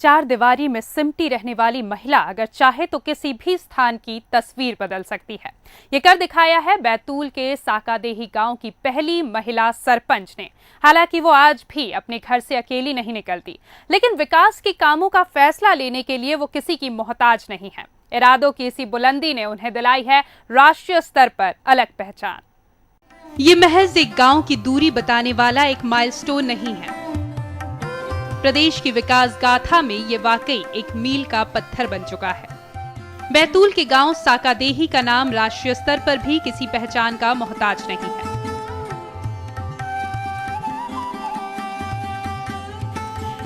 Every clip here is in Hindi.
चार दीवारी में सिमटी रहने वाली महिला अगर चाहे तो किसी भी स्थान की तस्वीर बदल सकती है। ये कर दिखाया है बैतूल के साकादेही गांव की पहली महिला सरपंच ने। हालांकि वो आज भी अपने घर से अकेली नहीं निकलती, लेकिन विकास के कामों का फैसला लेने के लिए वो किसी की मोहताज नहीं है। इरादों की इसी बुलंदी ने उन्हें दिलाई है राष्ट्रीय स्तर पर अलग पहचान। ये महज एक गांव की दूरी बताने वाला एक माइलस्टोन नहीं है। प्रदेश की विकास गाथा में ये वाकई एक मील का पत्थर बन चुका है। बैतूल के गांव साकादेही का नाम राष्ट्रीय स्तर पर भी किसी पहचान का मोहताज नहीं है।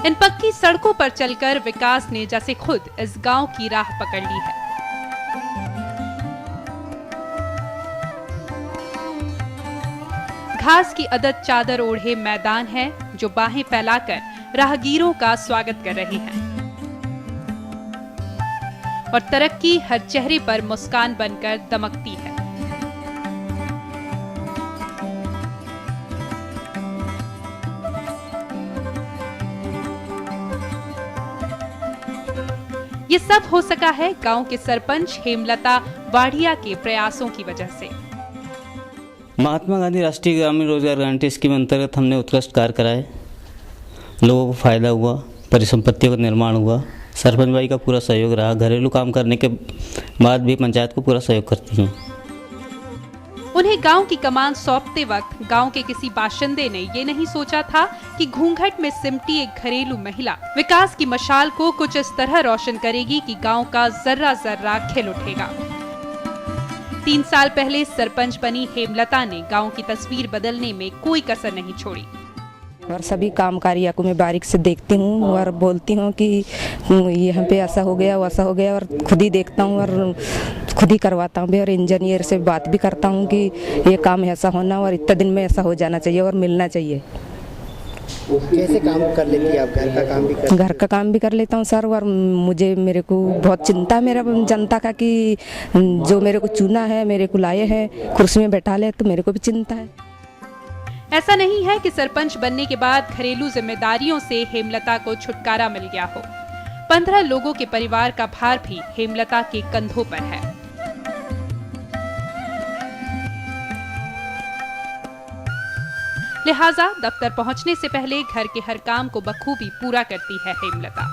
इन पक्की सड़कों पर चलकर विकास ने जैसे खुद इस गांव की राह पकड़ ली है। घास की अदद चादर ओढ़े मैदान है जो बाहें फैलाकर राहगीरों का स्वागत कर रहे हैं और तरक्की हर चेहरे पर मुस्कान बनकर दमकती है। ये सब हो सका है गांव के सरपंच हेमलता वाढ़िया के प्रयासों की वजह से। महात्मा गांधी राष्ट्रीय ग्रामीण रोजगार गारंटी स्कीम अंतर्गत हमने उत्कृष्ट कार्य कराए, लोगों को फायदा हुआ, परिसंपत्तियों का निर्माण हुआ। सरपंच भाई का पूरा सहयोग रहा। घरेलू काम करने के बाद भी पंचायत को पूरा सहयोग करती हैं। उन्हें गांव की कमान सौंपते वक्त गांव के किसी बाशिंदे ने ये नहीं सोचा था कि घूंघट में सिमटी एक घरेलू महिला विकास की मशाल को कुछ इस तरह रोशन करेगी कि गांव का जर्रा जर्रा खिल उठेगा। 3 साल पहले सरपंच बनी हेमलता ने गांव की तस्वीर बदलने में कोई कसर नहीं छोड़ी और सभी काम कार्य को मैं बारीक से देखती हूँ और बोलती हूँ कि यहाँ पे ऐसा हो गया वैसा हो गया, और खुद ही देखता हूँ और खुद ही करवाता हूँ भी, और इंजीनियर से बात भी करता हूँ कि ये काम ऐसा होना और इतने दिन में ऐसा हो जाना चाहिए और मिलना चाहिए। कैसे काम कर लेती है आप? घर का काम भी कर लेता हूँ सर। और मेरे को बहुत चिंता है मेरा जनता का कि जो मेरे को चुना है, मेरे को लाए हैं, कुर्सी में बैठा ले, तो मेरे को भी चिंता है। ऐसा नहीं है कि सरपंच बनने के बाद घरेलू जिम्मेदारियों से हेमलता को छुटकारा मिल गया हो। 15 लोगों के परिवार का भार भी हेमलता के कंधों पर है। लिहाजा दफ्तर पहुंचने से पहले घर के हर काम को बखूबी पूरा करती है हेमलता।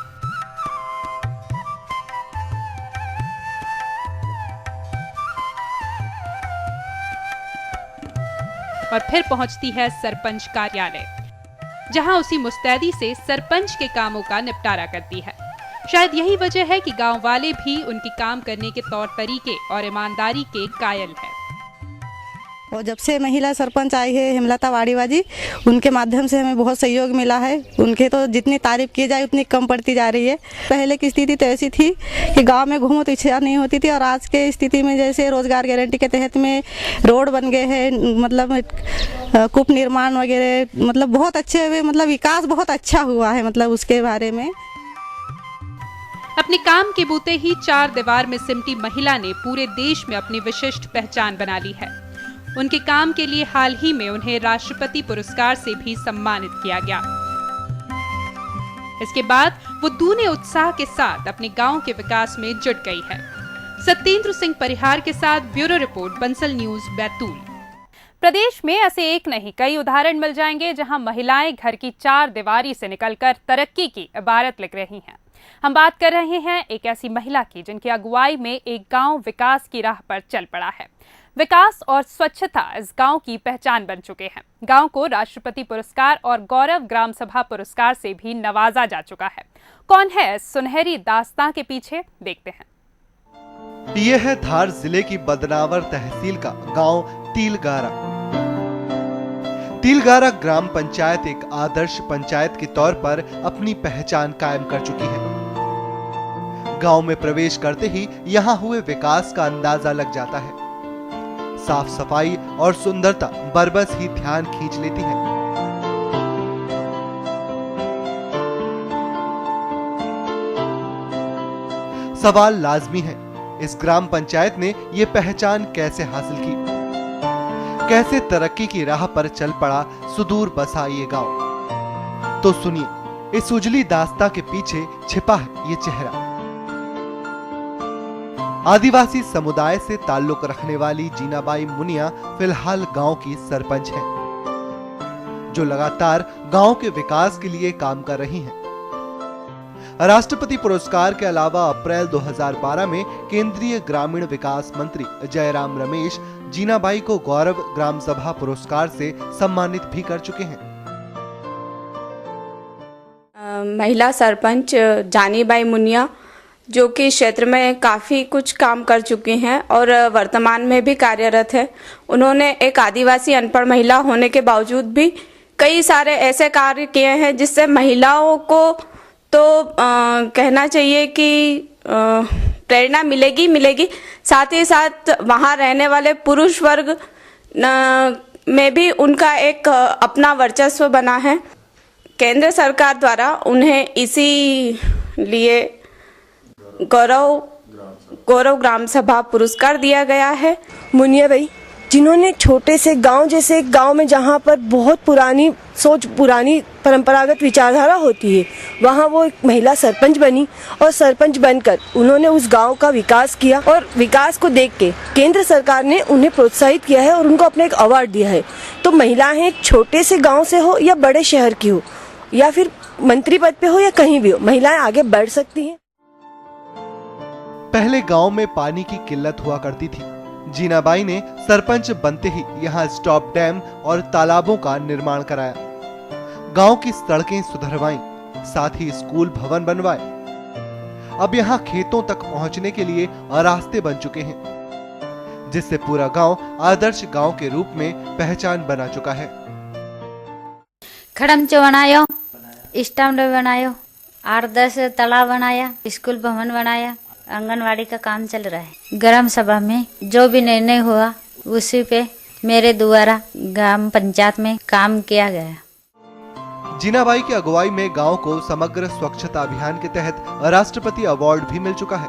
और फिर पहुंचती है सरपंच कार्यालय, जहां उसी मुस्तैदी से सरपंच के कामों का निपटारा करती है। शायद यही वजह है कि गांव वाले भी उनकी काम करने के तौर तरीके और ईमानदारी के कायल हैं। और जब से महिला सरपंच आई है हेमलता वाढ़िया जी, उनके माध्यम से हमें बहुत सहयोग मिला है। उनके तो जितनी तारीफ की जाए उतनी कम पड़ती जा रही है। पहले की स्थिति तो ऐसी थी कि गांव में घूमो तो इच्छा नहीं होती थी, और आज के स्थिति में जैसे रोजगार गारंटी के तहत में रोड बन गए हैं, मतलब कूप निर्माण वगैरह, मतलब बहुत अच्छे हुए, मतलब विकास बहुत अच्छा हुआ है। मतलब उसके बारे में अपने काम के बूते ही चार दीवार में सिमटी महिला ने पूरे देश में अपनी विशिष्ट पहचान बना ली है। उनके काम के लिए हाल ही में उन्हें राष्ट्रपति पुरस्कार से भी सम्मानित किया गया। इसके बाद वो दूने उत्साह के साथ अपने गांव के विकास में जुट गई है। सत्येंद्र सिंह परिहार के साथ bureau report, Bansal news, Betul. प्रदेश में ऐसे एक नहीं कई उदाहरण मिल जाएंगे जहां महिलाएं घर की चार दीवारी से निकलकर तरक्की की इबारत लिख रही हैं। हम बात कर रहे हैं एक ऐसी महिला की जिनकी अगुवाई में एक गांव विकास की राह पर चल पड़ा है। विकास और स्वच्छता इस गांव की पहचान बन चुके हैं। गांव को राष्ट्रपति पुरस्कार और गौरव ग्राम सभा पुरस्कार से भी नवाजा जा चुका है। कौन है इस सुनहरी दास्तां के पीछे, देखते हैं। यह है धार जिले की बदनावर तहसील का गांव तिलगारा। तिलगारा ग्राम पंचायत एक आदर्श पंचायत के तौर पर अपनी पहचान कायम कर चुकी है। गांव में प्रवेश करते ही यहां हुए विकास का अंदाजा लग जाता है। साफ सफाई और सुंदरता बरबस ही ध्यान खींच लेती है। सवाल लाजमी है, इस ग्राम पंचायत ने ये पहचान कैसे हासिल की? कैसे तरक्की की राह पर चल पड़ा सुदूर बसा ये गांव? तो सुनिए, इस उजली दास्ता के पीछे छिपा है ये चेहरा। आदिवासी समुदाय से ताल्लुक रखने वाली जीनाबाई मुनिया फिलहाल गांव की सरपंच हैं, जो लगातार गांव के विकास के लिए काम कर रही हैं। राष्ट्रपति पुरस्कार के अलावा अप्रैल 2012 में केंद्रीय ग्रामीण विकास मंत्री जयराम रमेश जीनाबाई को गौरव ग्राम सभा पुरस्कार से सम्मानित भी कर चुके हैं। महिला सरपंच जानीबाई मुनिया, जो कि क्षेत्र में काफ़ी कुछ काम कर चुकी हैं और वर्तमान में भी कार्यरत है। उन्होंने एक आदिवासी अनपढ़ महिला होने के बावजूद भी कई सारे ऐसे कार्य किए हैं जिससे महिलाओं को तो कहना चाहिए कि प्रेरणा मिलेगी, साथ ही साथ वहाँ रहने वाले पुरुष वर्ग में भी उनका एक अपना वर्चस्व बना है। केंद्र सरकार द्वारा उन्हें इसी लिए गौरव ग्राम सभा पुरस्कार दिया गया है। मुनिया भाई, जिन्होंने छोटे से गांव जैसे एक गांव में जहां पर बहुत पुरानी सोच, पुरानी परंपरागत विचारधारा होती है, वहां वो एक महिला सरपंच बनी और सरपंच बनकर उन्होंने उस गांव का विकास किया और विकास को देख के केंद्र सरकार ने उन्हें प्रोत्साहित किया है और उनको अपना एक अवार्ड दिया है। तो महिलाएं एक छोटे से गाँव से हो या बड़े शहर की हो या फिर मंत्री पद पे हो या कहीं भी हो, महिलाएं आगे बढ़ सकती हैं। पहले गांव में पानी की किल्लत हुआ करती थी। जीनाबाई ने सरपंच बनते ही यहां स्टॉप डैम और तालाबों का निर्माण कराया, गांव की सड़कें सुधरवाईं, साथ ही स्कूल भवन बनवाए। अब यहां खेतों तक पहुंचने के लिए रास्ते बन चुके हैं, जिससे पूरा गांव आदर्श गांव के रूप में पहचान बना चुका है। खड़म चो बनायो, स्टैंड बनायो, 8-10 तालाब बनाया, स्कूल भवन बनाया, आंगनवाड़ी का काम चल रहा है। ग्राम सभा में जो भी निर्णय हुआ उसी पे मेरे द्वारा ग्राम पंचायत में काम किया गया। जीनाबाई की अगुवाई में गांव को समग्र स्वच्छता अभियान के तहत राष्ट्रपति अवार्ड भी मिल चुका है।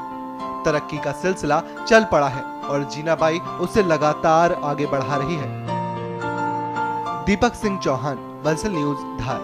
तरक्की का सिलसिला चल पड़ा है और जीनाबाई उसे लगातार आगे बढ़ा रही है। दीपक सिंह चौहान, बंसल न्यूज, धार।